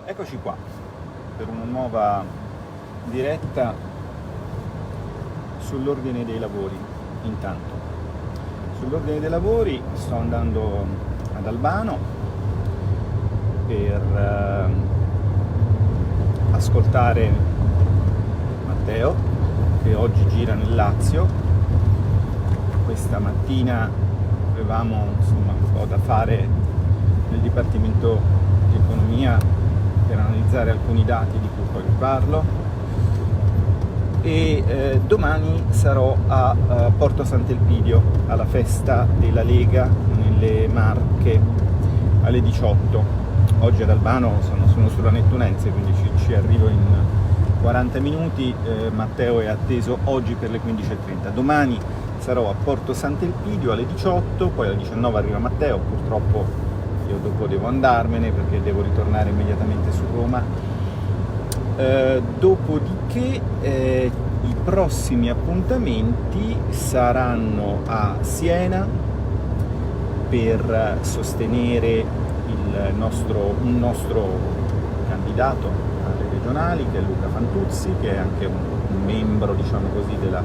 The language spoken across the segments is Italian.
Eccoci qua per una nuova diretta sull'ordine dei lavori. Intanto, sull'ordine dei lavori sto andando ad Albano per ascoltare Matteo, che oggi gira nel Lazio. Questa mattina avevamo un po' da fare nel Dipartimento di Economia per analizzare alcuni dati di cui poi vi parlo, e domani sarò a Porto Sant'Elpidio alla festa della Lega nelle Marche alle 18. Oggi ad Albano sono sulla Nettunense, quindi ci arrivo in 40 minuti. Matteo è atteso oggi per le 15:30. Domani sarò a Porto Sant'Elpidio alle 18, poi alle 19 arriva Matteo. Purtroppo io dopo devo andarmene perché devo ritornare immediatamente su Roma. Dopodiché i prossimi appuntamenti saranno a Siena per sostenere un nostro candidato alle regionali, che è Luca Fantuzzi, che è anche un membro, diciamo così, della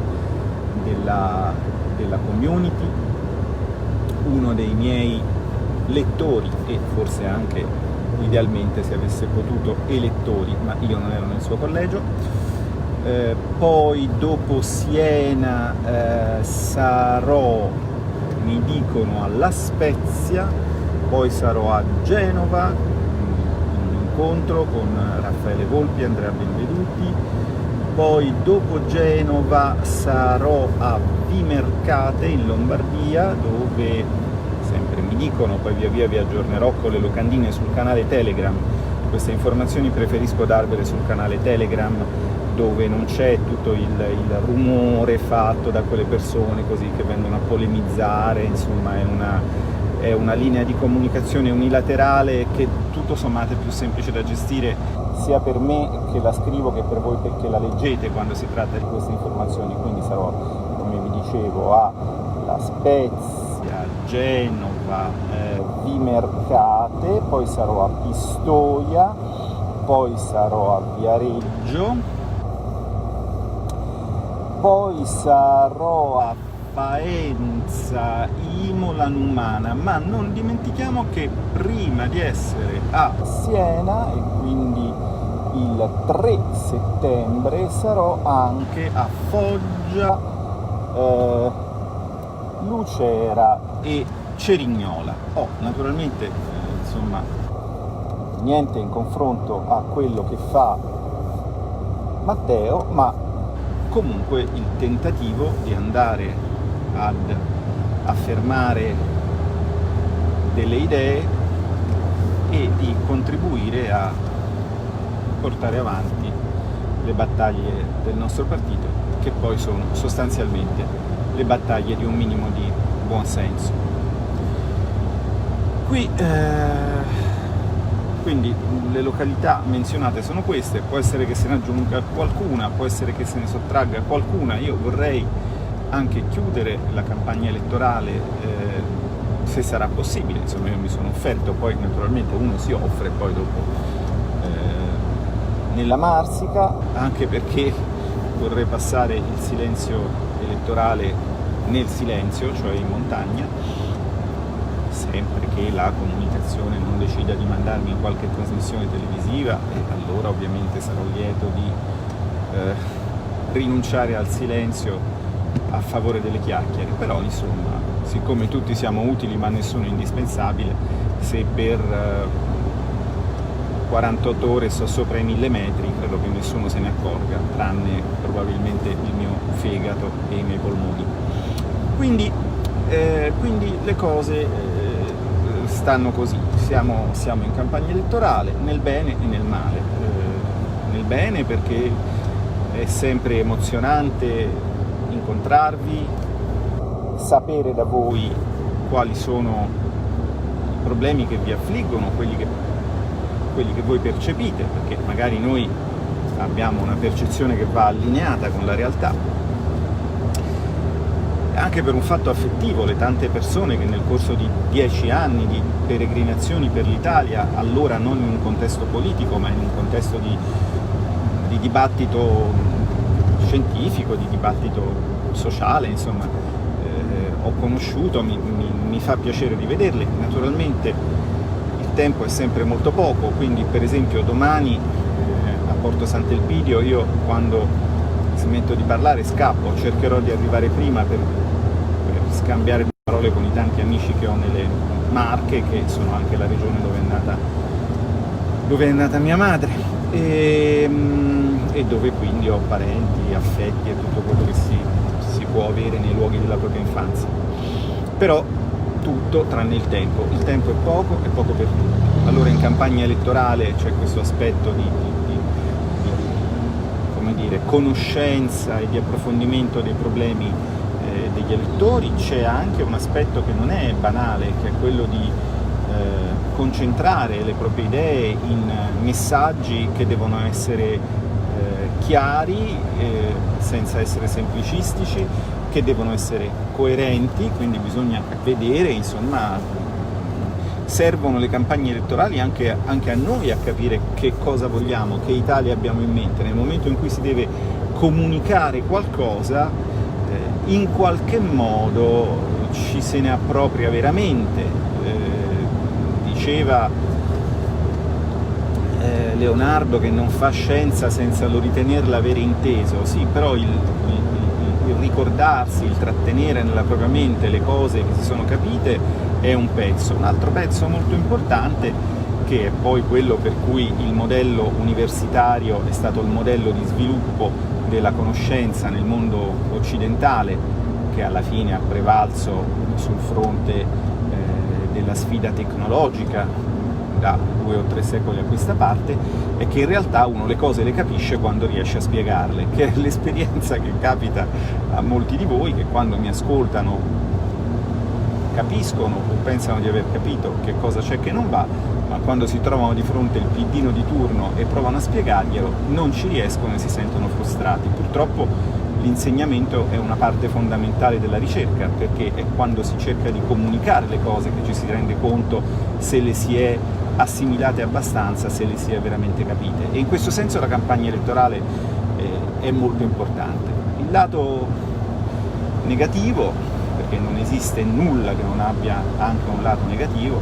community, uno dei miei lettori e forse anche idealmente, se avesse potuto, elettori, ma io non ero nel suo collegio. Poi dopo Siena sarò, mi dicono, a La Spezia, poi sarò a Genova, in un incontro con Raffaele Volpi e Andrea Benveduti. Poi dopo Genova sarò a Vimercate in Lombardia, dove sempre mi dicono, poi via via vi aggiornerò con le locandine sul canale Telegram. Queste informazioni preferisco darvele sul canale Telegram, dove non c'è tutto il rumore fatto da quelle persone così che vengono a polemizzare. Insomma, è una linea di comunicazione unilaterale che tutto sommato è più semplice da gestire, sia per me che la scrivo che per voi perché la leggete quando si tratta di queste informazioni. Quindi sarò, come vi dicevo, a La Spezia, Genova, Vimercate, poi sarò a Pistoia, poi sarò a Viareggio, poi sarò a Faenza, Imola, Numana, ma non dimentichiamo che prima di essere a Siena, e quindi il 3 settembre, sarò anche a Foggia, Lucera e Cerignola. Naturalmente, insomma, niente in confronto a quello che fa Matteo, ma comunque il tentativo di andare ad affermare delle idee e di contribuire a portare avanti le battaglie del nostro partito, che poi sono sostanzialmente le battaglie di un minimo di buonsenso. Quindi le località menzionate sono queste. Può essere che se ne aggiunga qualcuna, può essere che se ne sottragga qualcuna. Io vorrei anche chiudere la campagna elettorale, se sarà possibile. Insomma, io mi sono offerto, poi naturalmente uno si offre poi dopo nella Marsica, anche perché vorrei passare il silenzio elettorale nel silenzio, cioè in montagna, sempre che la comunicazione non decida di mandarmi in qualche trasmissione televisiva, e allora ovviamente sarò lieto di rinunciare al silenzio a favore delle chiacchiere. Però insomma, siccome tutti siamo utili ma nessuno è indispensabile, se per 48 ore sto sopra i 1000 metri, credo che nessuno se ne accorga, tranne probabilmente il mio fegato e i miei polmoni. Quindi le cose stanno così. Siamo in campagna elettorale, nel bene e nel male. Nel bene perché è sempre emozionante incontrarvi, sapere da voi quali sono i problemi che vi affliggono, quelli che voi percepite, perché magari noi abbiamo una percezione che va allineata con la realtà. anche per un fatto affettivo, le tante persone che nel corso di 10 anni di peregrinazioni per l'Italia, allora non in un contesto politico ma in un contesto di dibattito scientifico, di dibattito sociale, insomma, ho conosciuto, mi fa piacere rivederle. Naturalmente il tempo è sempre molto poco, quindi per esempio domani a Porto Sant'Elpidio io, quando smetto di parlare, scappo, cercherò di arrivare prima per scambiare due parole con i tanti amici che ho nelle Marche, che sono anche la regione dove è nata mia madre, e dove quindi ho parenti, affetti e tutto quello che si può avere nei luoghi della propria infanzia. Però tutto tranne il tempo è poco per tutti. Allora in campagna elettorale c'è questo aspetto di come dire, conoscenza e di approfondimento dei problemi degli elettori. C'è anche un aspetto che non è banale, che è quello di concentrare le proprie idee in messaggi che devono essere chiari, senza essere semplicistici, che devono essere coerenti, quindi bisogna vedere, insomma, servono le campagne elettorali anche a noi a capire che cosa vogliamo, che Italia abbiamo in mente. Nel momento in cui si deve comunicare qualcosa, in qualche modo ci se ne appropria veramente. Diceva Leonardo che non fa scienza senza lo ritenerla avere inteso. Sì, però il ricordarsi, il trattenere nella propria mente le cose che si sono capite è un pezzo. Un altro pezzo molto importante, che è poi quello per cui il modello universitario è stato il modello di sviluppo della conoscenza nel mondo occidentale, che alla fine ha prevalso sul fronte della sfida tecnologica da 2 o 3 secoli a questa parte, è che in realtà uno le cose le capisce quando riesce a spiegarle, che è l'esperienza che capita a molti di voi, che quando mi ascoltano capiscono o pensano di aver capito che cosa c'è che non va, ma quando si trovano di fronte il piddino di turno e provano a spiegarglielo non ci riescono e si sentono frustrati. Purtroppo l'insegnamento è una parte fondamentale della ricerca, perché è quando si cerca di comunicare le cose che ci si rende conto se le si è assimilate abbastanza, se le si è veramente capite. E in questo senso la campagna elettorale è molto importante. Il lato negativo, perché non esiste nulla che non abbia anche un lato negativo,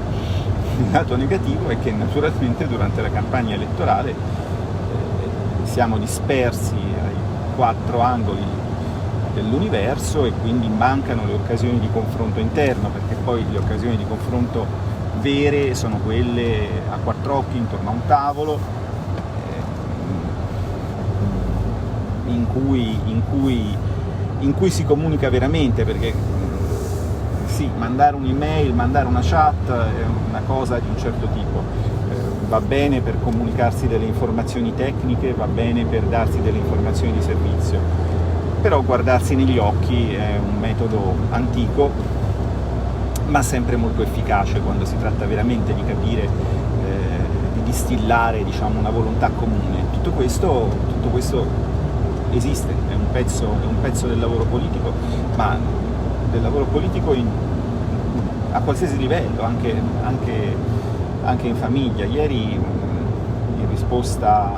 il lato negativo è che naturalmente durante la campagna elettorale siamo dispersi ai 4 angoli dell'universo e quindi mancano le occasioni di confronto interno, perché poi le occasioni di confronto vere sono quelle a 4 occhi intorno a un tavolo, in cui si comunica veramente, perché sì, mandare un'email, mandare una chat è una cosa di un certo tipo, va bene per comunicarsi delle informazioni tecniche, va bene per darsi delle informazioni di servizio, però guardarsi negli occhi è un metodo antico, ma sempre molto efficace quando si tratta veramente di capire, di distillare, diciamo, una volontà comune. Tutto questo esiste, è un pezzo del lavoro politico, ma del lavoro politico a qualsiasi livello, anche in famiglia. Ieri, in risposta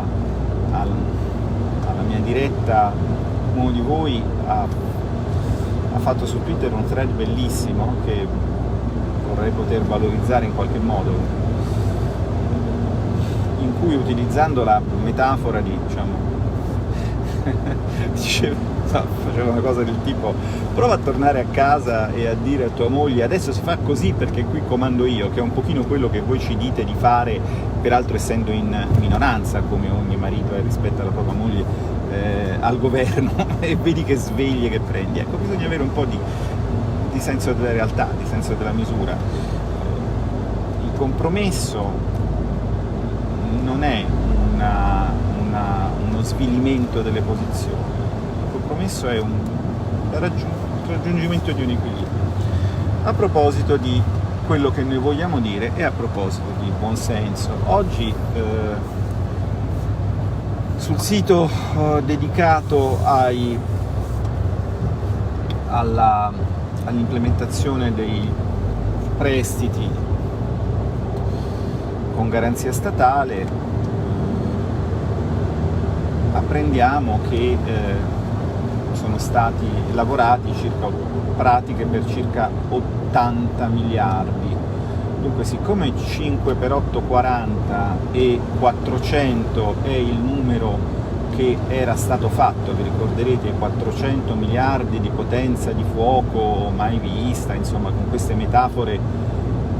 alla mia diretta, uno di voi ha fatto su Twitter un thread bellissimo che vorrei poter valorizzare in qualche modo, in cui, utilizzando la metafora di, faceva una cosa del tipo: prova a tornare a casa e a dire a tua moglie adesso si fa così perché qui comando io, che è un pochino quello che voi ci dite di fare, peraltro essendo in minoranza come ogni marito è rispetto alla propria moglie al governo, e vedi che sveglie che prendi. Ecco, bisogna avere un po' di senso della realtà, di senso della misura. Il compromesso non è uno svilimento delle posizioni, il compromesso è il raggiungimento di un equilibrio. A proposito di quello che noi vogliamo dire e a proposito di buonsenso, oggi sul sito dedicato all'implementazione dei prestiti con garanzia statale, apprendiamo che sono stati lavorati pratiche per circa 80 miliardi. Dunque, siccome 5 per 8 40 e 400 è il numero che era stato fatto, vi ricorderete, 400 miliardi di potenza di fuoco mai vista, insomma, con queste metafore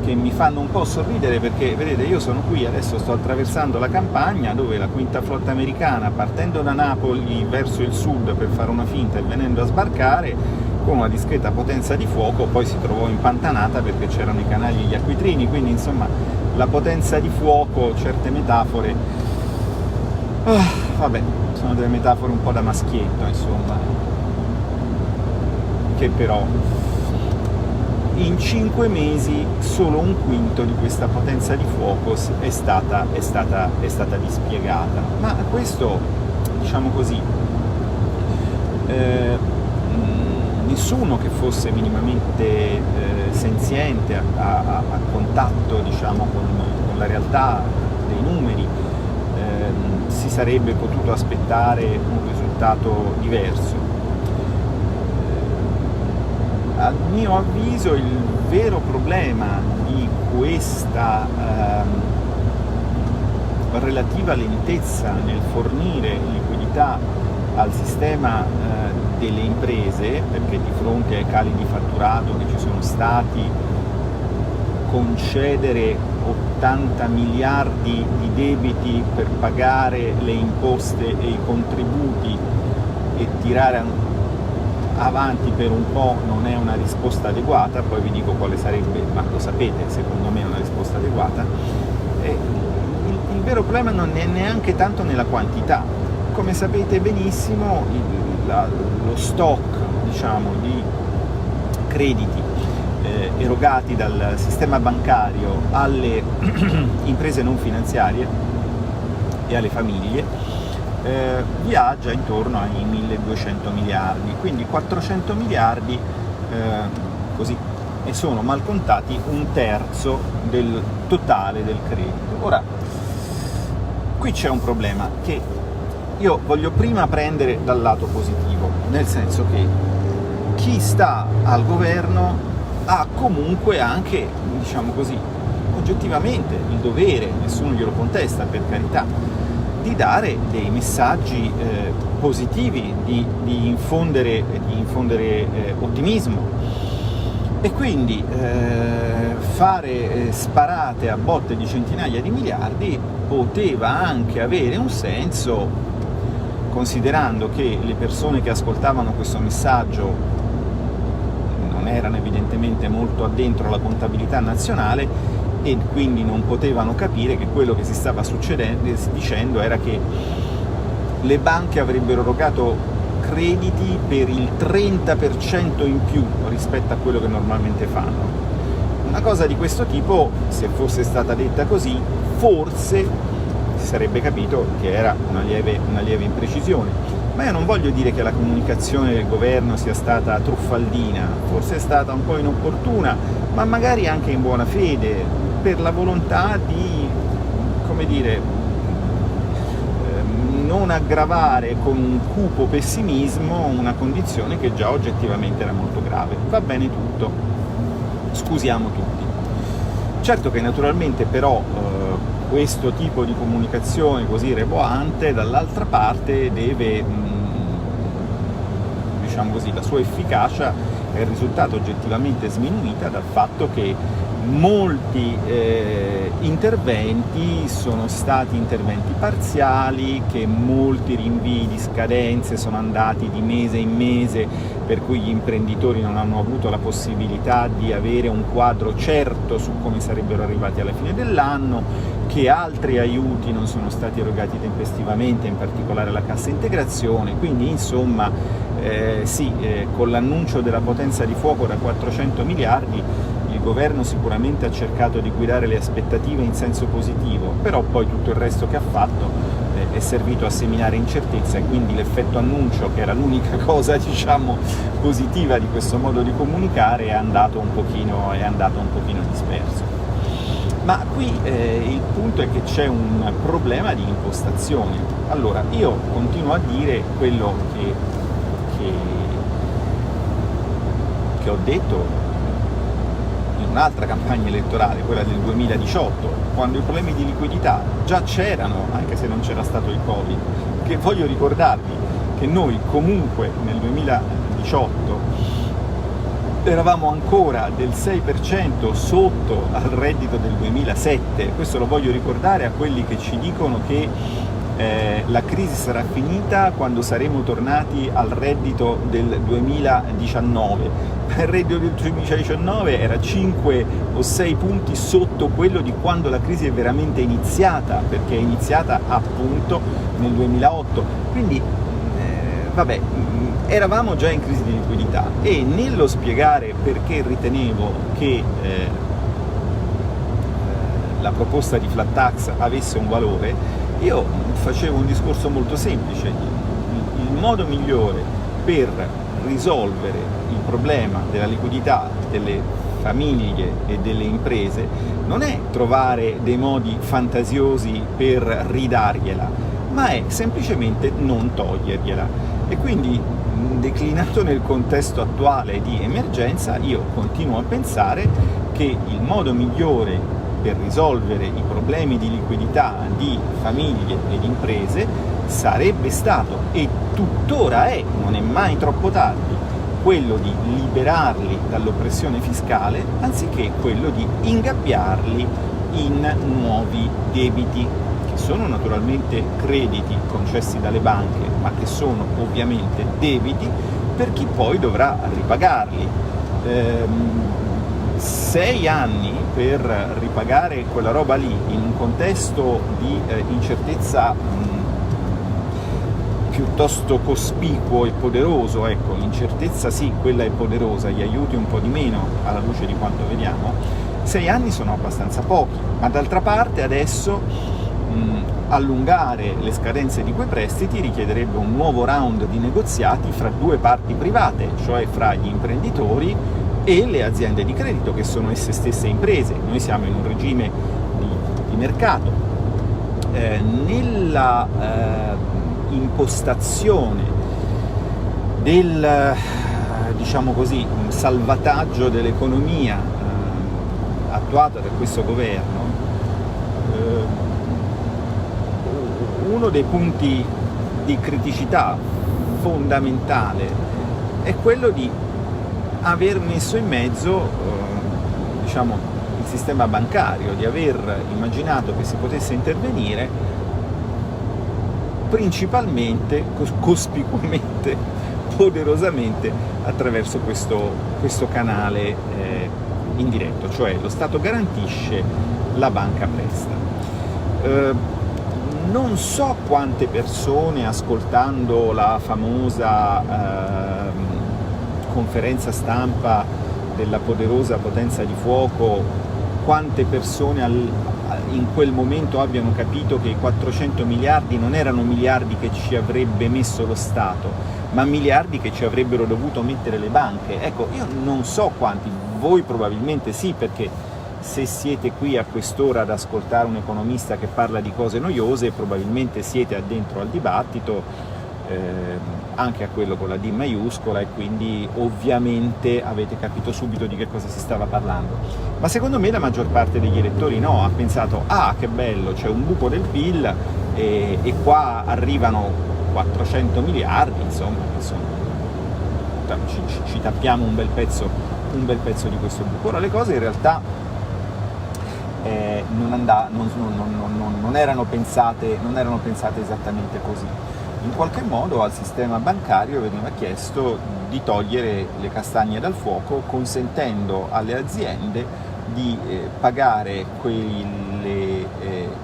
che mi fanno un po' sorridere, perché vedete, io sono qui, adesso sto attraversando la campagna dove la quinta flotta americana, partendo da Napoli verso il sud per fare una finta e venendo a sbarcare con una discreta potenza di fuoco, poi si trovò impantanata perché c'erano i canali e gli acquitrini, quindi insomma la potenza di fuoco, certe metafore, vabbè, sono delle metafore un po' da maschietto, insomma, che però in 5 mesi solo un quinto di questa potenza di fuoco è stata dispiegata. Ma questo, diciamo così, nessuno che fosse minimamente senziente, a contatto, diciamo, con la realtà dei numeri, si sarebbe potuto aspettare un risultato diverso. A mio avviso il vero problema di questa relativa lentezza nel fornire liquidità al sistema delle imprese, perché di fronte ai cali di fatturato che ci sono stati, concedere 80 miliardi di debiti per pagare le imposte e i contributi e tirare avanti per un po' non è una risposta adeguata. Poi vi dico quale sarebbe, ma lo sapete, secondo me è una risposta adeguata. Il vero problema non è neanche tanto nella quantità. Come sapete benissimo, lo stock, diciamo, di crediti erogati dal sistema bancario alle imprese non finanziarie e alle famiglie viaggia intorno ai 1200 miliardi, quindi 400 miliardi così, e sono mal contati un terzo del totale del credito. Ora, qui c'è un problema che io voglio prima prendere dal lato positivo, nel senso che chi sta al governo ha comunque anche, diciamo così, oggettivamente il dovere, nessuno glielo contesta, per carità, di dare dei messaggi positivi, di infondere ottimismo, e quindi fare sparate a botte di centinaia di miliardi poteva anche avere un senso, considerando che le persone che ascoltavano questo messaggio non erano evidentemente molto addentro alla contabilità nazionale e quindi non potevano capire che quello che si stava dicendo era che le banche avrebbero erogato crediti per il 30% in più rispetto a quello che normalmente fanno. Una cosa di questo tipo, se fosse stata detta così, forse si sarebbe capito che era una lieve imprecisione. Ma io non voglio dire che la comunicazione del governo sia stata truffaldina, forse è stata un po' inopportuna, ma magari anche in buona fede, per la volontà di, come dire, non aggravare con un cupo pessimismo una condizione che già oggettivamente era molto grave. Va bene tutto, scusiamo tutti. Certo che naturalmente però questo tipo di comunicazione così roboante dall'altra parte deve, diciamo così, la sua efficacia è risultata oggettivamente sminuita dal fatto che molti interventi sono stati interventi parziali, che molti rinvii di scadenze sono andati di mese in mese, per cui gli imprenditori non hanno avuto la possibilità di avere un quadro certo su come sarebbero arrivati alla fine dell'anno, che altri aiuti non sono stati erogati tempestivamente, in particolare la cassa integrazione. Quindi insomma con l'annuncio della potenza di fuoco da 400 miliardi il governo sicuramente ha cercato di guidare le aspettative in senso positivo, però poi tutto il resto che ha fatto è è servito a seminare incertezza, e quindi l'effetto annuncio, che era l'unica cosa diciamo positiva di questo modo di comunicare, è andato un pochino disperso. Ma qui il punto è che c'è un problema di impostazione. Allora, io continuo a dire quello che ho detto in un'altra campagna elettorale, quella del 2018, quando i problemi di liquidità già c'erano, anche se non c'era stato il Covid, che voglio ricordarvi che noi comunque nel 2018 eravamo ancora del 6% sotto al reddito del 2007, questo lo voglio ricordare a quelli che ci dicono che la crisi sarà finita quando saremo tornati al reddito del 2019. Il reddito del 2019 era 5 o 6 punti sotto quello di quando la crisi è veramente iniziata, perché è iniziata appunto nel 2008. Quindi vabbè, eravamo già in crisi di liquidità, e nello spiegare perché ritenevo che la proposta di flat tax avesse un valore, io facevo un discorso molto semplice. Il modo migliore per risolvere il problema della liquidità delle famiglie e delle imprese non è trovare dei modi fantasiosi per ridargliela, ma è semplicemente non togliergliela. E quindi, declinato nel contesto attuale di emergenza, io continuo a pensare che il modo migliore per risolvere i problemi di liquidità di famiglie ed imprese sarebbe stato, e tuttora è, non è mai troppo tardi, quello di liberarli dall'oppressione fiscale, anziché quello di ingabbiarli in nuovi debiti, che sono naturalmente crediti concessi dalle banche, ma che sono ovviamente debiti per chi poi dovrà ripagarli. 6 anni per ripagare quella roba lì in un contesto di incertezza piuttosto cospicuo e poderoso, ecco, l'incertezza sì, quella è poderosa, gli aiuti un po' di meno alla luce di quanto vediamo. 6 anni sono abbastanza pochi, ma d'altra parte adesso allungare le scadenze di quei prestiti richiederebbe un nuovo round di negoziati fra due parti private, cioè fra gli imprenditori e le aziende di credito, che sono esse stesse imprese. Noi siamo in un regime di mercato. Nella impostazione del, diciamo così, salvataggio dell'economia attuata da questo governo, uno dei punti di criticità fondamentale è quello di aver messo in mezzo diciamo, il sistema bancario, di aver immaginato che si potesse intervenire principalmente, cospicuamente, poderosamente attraverso questo canale indiretto, cioè lo Stato garantisce, la banca presta. Non so quante persone, ascoltando la famosa conferenza stampa della poderosa potenza di fuoco, quante persone in quel momento abbiano capito che i 400 miliardi non erano miliardi che ci avrebbe messo lo Stato, ma miliardi che ci avrebbero dovuto mettere le banche. Ecco, io non so quanti, voi probabilmente sì, perché se siete qui a quest'ora ad ascoltare un economista che parla di cose noiose, probabilmente siete addentro al dibattito, anche a quello con la D maiuscola, e quindi ovviamente avete capito subito di che cosa si stava parlando. Ma secondo me la maggior parte degli elettori no, ha pensato: ah, che bello, c'è un buco del PIL e qua arrivano 400 miliardi, insomma, ci tappiamo un bel pezzo di questo buco. Ora le cose in realtà non erano pensate esattamente così. In qualche modo al sistema bancario veniva chiesto di togliere le castagne dal fuoco, consentendo alle aziende di pagare quelle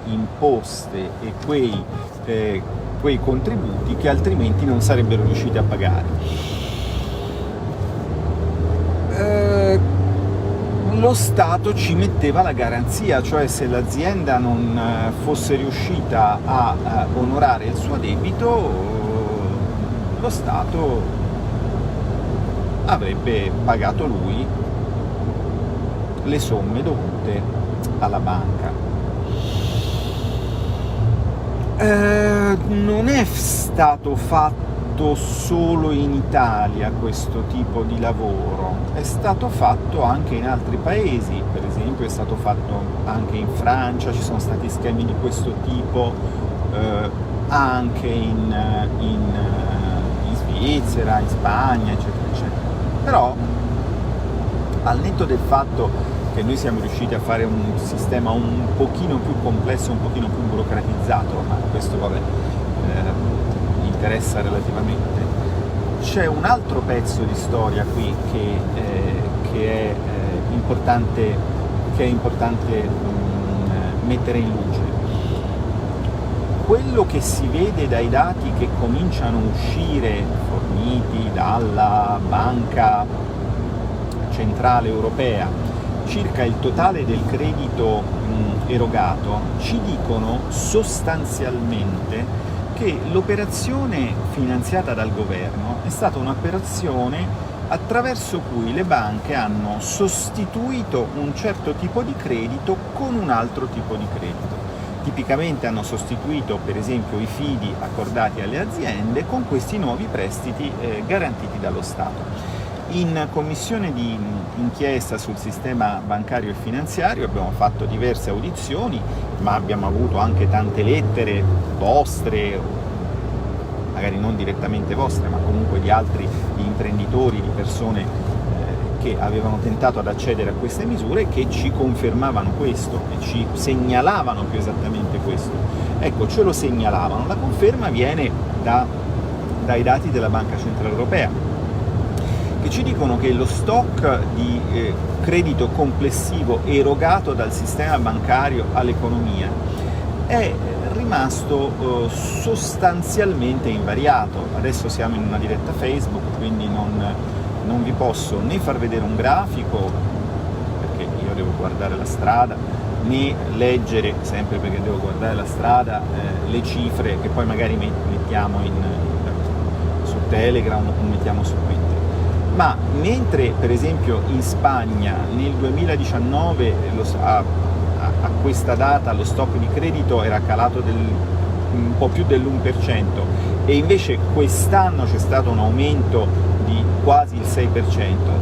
imposte e quei contributi che altrimenti non sarebbero riusciti a pagare. lo Stato ci metteva la garanzia, cioè se l'azienda non fosse riuscita a onorare il suo debito, lo Stato avrebbe pagato lui le somme dovute alla banca. Non è stato fatto solo in Italia questo tipo di lavoro, è stato fatto anche in altri paesi, per esempio è stato fatto anche in Francia, ci sono stati schemi di questo tipo, anche in Svizzera, in Spagna, eccetera, eccetera. Però, al netto del fatto che noi siamo riusciti a fare un sistema un pochino più complesso, un pochino più burocratizzato, ma questo vabbè, interessa relativamente. C'è un altro pezzo di storia qui che è importante mettere in luce. Quello che si vede dai dati che cominciano a uscire, forniti dalla Banca Centrale Europea, circa il totale del credito erogato, ci dicono sostanzialmente che l'operazione finanziata dal governo è stata un'operazione attraverso cui le banche hanno sostituito un certo tipo di credito con un altro tipo di credito. Tipicamente hanno sostituito per esempio i fidi accordati alle aziende con questi nuovi prestiti garantiti dallo Stato. In commissione di inchiesta sul sistema bancario e finanziario abbiamo fatto diverse audizioni, ma abbiamo avuto anche tante lettere vostre, magari non direttamente vostre, ma comunque di altri imprenditori, di persone che avevano tentato ad accedere a queste misure, che ci confermavano questo e ci segnalavano più esattamente questo. Ecco, ce lo segnalavano. La conferma viene dai dati della Banca Centrale Europea, che ci dicono che lo stock di credito complessivo erogato dal sistema bancario all'economia è rimasto sostanzialmente invariato. Adesso siamo in una diretta Facebook, quindi non vi posso né far vedere un grafico, perché io devo guardare la strada, né leggere, sempre perché devo guardare la strada, le cifre che poi magari mettiamo su Telegram o mettiamo su Twitter. Ma mentre per esempio in Spagna nel 2019 a questa data lo stock di credito era calato un po' più dell'1%, e invece quest'anno c'è stato un aumento di quasi il 6%,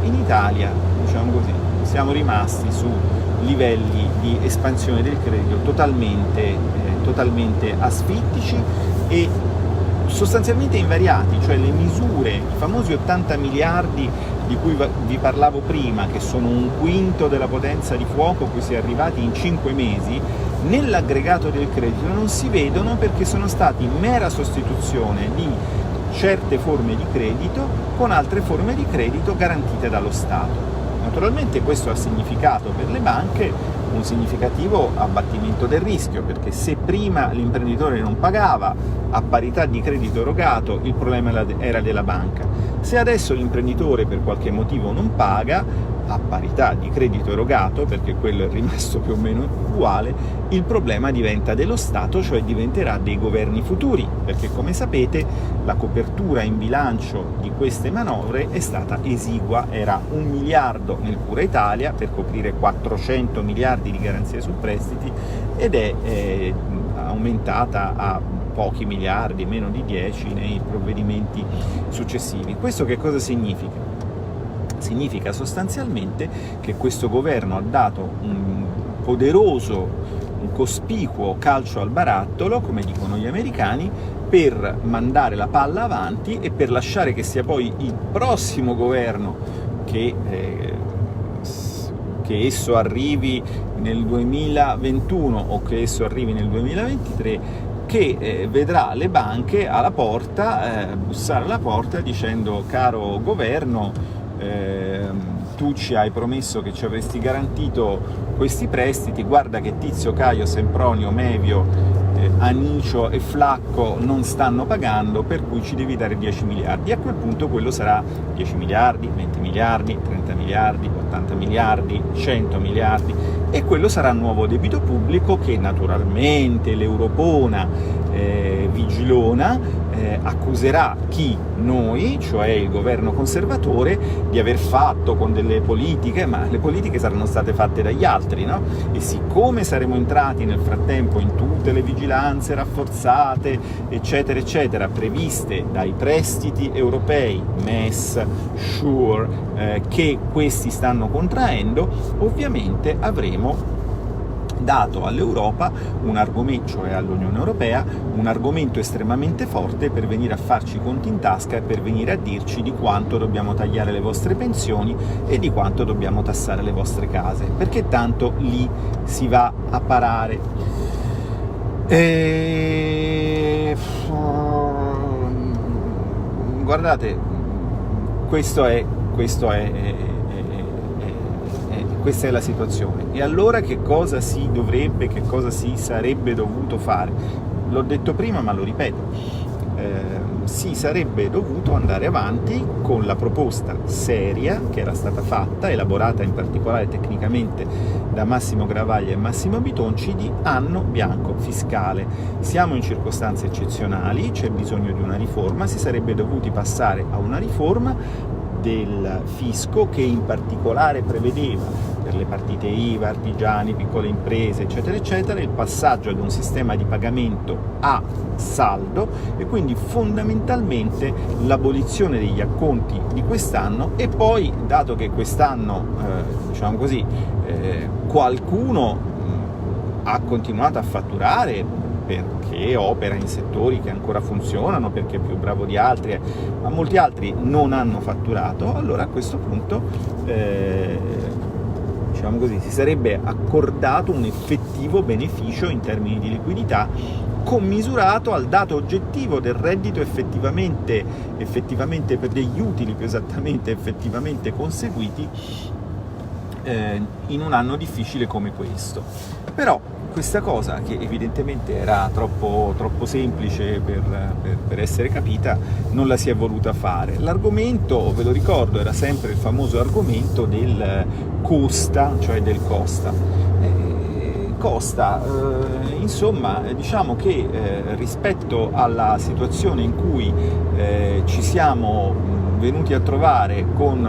in Italia, diciamo così, siamo rimasti su livelli di espansione del credito totalmente asfittici e sostanzialmente invariati, cioè le misure, i famosi 80 miliardi di cui vi parlavo prima, che sono un quinto della potenza di fuoco cui si è arrivati in 5 mesi, nell'aggregato del credito non si vedono perché sono stati mera sostituzione di certe forme di credito con altre forme di credito garantite dallo Stato. Naturalmente questo ha significato per le banche un significativo abbattimento del rischio, perché se prima l'imprenditore non pagava a parità di credito erogato, il problema era della banca. Se adesso l'imprenditore per qualche motivo non paga a parità di credito erogato, perché quello è rimasto più o meno uguale, il problema diventa dello Stato, cioè diventerà dei governi futuri, perché come sapete la copertura in bilancio di queste manovre è stata esigua, era 1 miliardo nel Cura Italia per coprire 400 miliardi di garanzie su prestiti ed è aumentata a pochi miliardi, meno di 10 nei provvedimenti successivi. Questo che cosa significa? Significa sostanzialmente che questo governo ha dato un poderoso, un cospicuo calcio al barattolo, come dicono gli americani, per mandare la palla avanti e per lasciare che sia poi il prossimo governo, che esso arrivi nel 2021 o che esso arrivi nel 2023, che vedrà le banche alla porta, bussare alla porta dicendo: caro governo, tu ci hai promesso che ci avresti garantito questi prestiti, guarda che Tizio, Caio, Sempronio, Mevio Anicio e Flacco non stanno pagando, per cui ci devi dare 10 miliardi. A quel punto quello sarà 10 miliardi, 20 miliardi, 30 miliardi, 80 miliardi, 100 miliardi, e quello sarà nuovo debito pubblico che naturalmente l'Europona vigilona accuserà chi? Noi, cioè il governo conservatore, di aver fatto con delle politiche, ma le politiche saranno state fatte dagli altri, no? E siccome saremo entrati nel frattempo in tutte le vigilanze rafforzate, eccetera, eccetera, previste dai prestiti europei, MES, SURE, che questi stanno contraendo, ovviamente avremo dato all'Europa un argomento, cioè all'Unione Europea, un argomento estremamente forte per venire a farci i conti in tasca e per venire a dirci di quanto dobbiamo tagliare le vostre pensioni e di quanto dobbiamo tassare le vostre case, perché tanto lì si va a parare. Guardate, questa è la situazione. E allora che cosa si dovrebbe, che cosa si sarebbe dovuto fare? L'ho detto prima, ma lo ripeto. Si sarebbe dovuto andare avanti con la proposta seria che era stata fatta, elaborata in particolare tecnicamente da Massimo Gravaglia e Massimo Bitonci, di anno bianco fiscale. Siamo in circostanze eccezionali, c'è bisogno di una riforma, si sarebbe dovuti passare a una riforma del fisco che in particolare prevedeva per le partite IVA, artigiani, piccole imprese, eccetera, eccetera, il passaggio ad un sistema di pagamento a saldo e quindi fondamentalmente l'abolizione degli acconti di quest'anno, e poi, dato che quest'anno, diciamo così, qualcuno ha continuato a fatturare perché opera in settori che ancora funzionano, perché è più bravo di altri, ma molti altri non hanno fatturato, allora a questo punto diciamo così, si sarebbe accordato un effettivo beneficio in termini di liquidità commisurato al dato oggettivo del reddito effettivamente per degli utili, più esattamente effettivamente conseguiti in un anno difficile come questo. Però questa cosa, che evidentemente era troppo semplice per essere capita, non la si è voluta fare. L'argomento, ve lo ricordo, era sempre il famoso argomento del costa, cioè del costa. Insomma, diciamo che rispetto alla situazione in cui ci siamo venuti a trovare con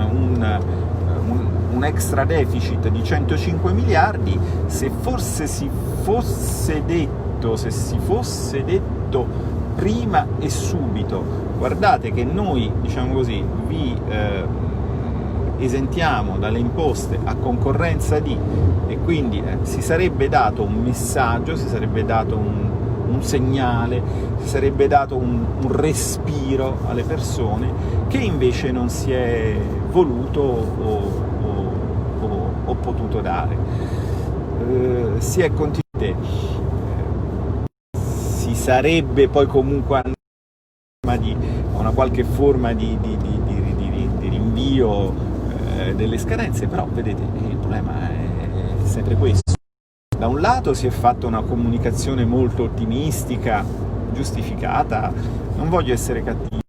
un extra deficit di 105 miliardi, se si fosse detto prima e subito, guardate che noi, diciamo così, vi esentiamo dalle imposte a concorrenza di, e quindi si sarebbe dato un messaggio, si sarebbe dato un segnale, si sarebbe dato un respiro alle persone, che invece non si è voluto o potuto dare. Si è continuato, si sarebbe poi comunque a una qualche forma di rinvio delle scadenze, però vedete, il problema è sempre questo. Da un lato si è fatta una comunicazione molto ottimistica, giustificata, non voglio essere cattivo,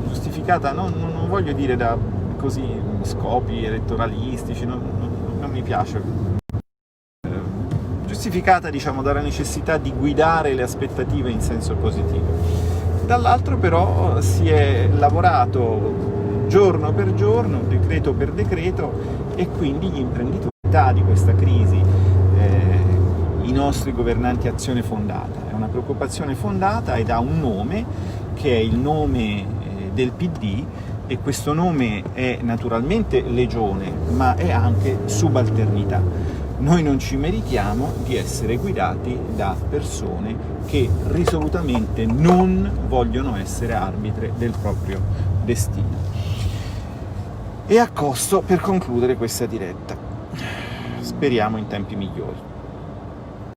giustificata, non voglio dire da così scopi elettoralistici, non mi piace, giustificata, diciamo, dalla necessità di guidare le aspettative in senso positivo. Dall'altro però si è lavorato giorno per giorno, decreto per decreto, e quindi gli imprenditori di questa crisi, i nostri governanti Azione Fondata. È una preoccupazione fondata ed ha un nome, che è il nome del PD, e questo nome è naturalmente legione, ma è anche subalternità. Noi non ci meritiamo di essere guidati da persone che risolutamente non vogliono essere arbitre del proprio destino. E a costo, per concludere questa diretta, speriamo in tempi migliori.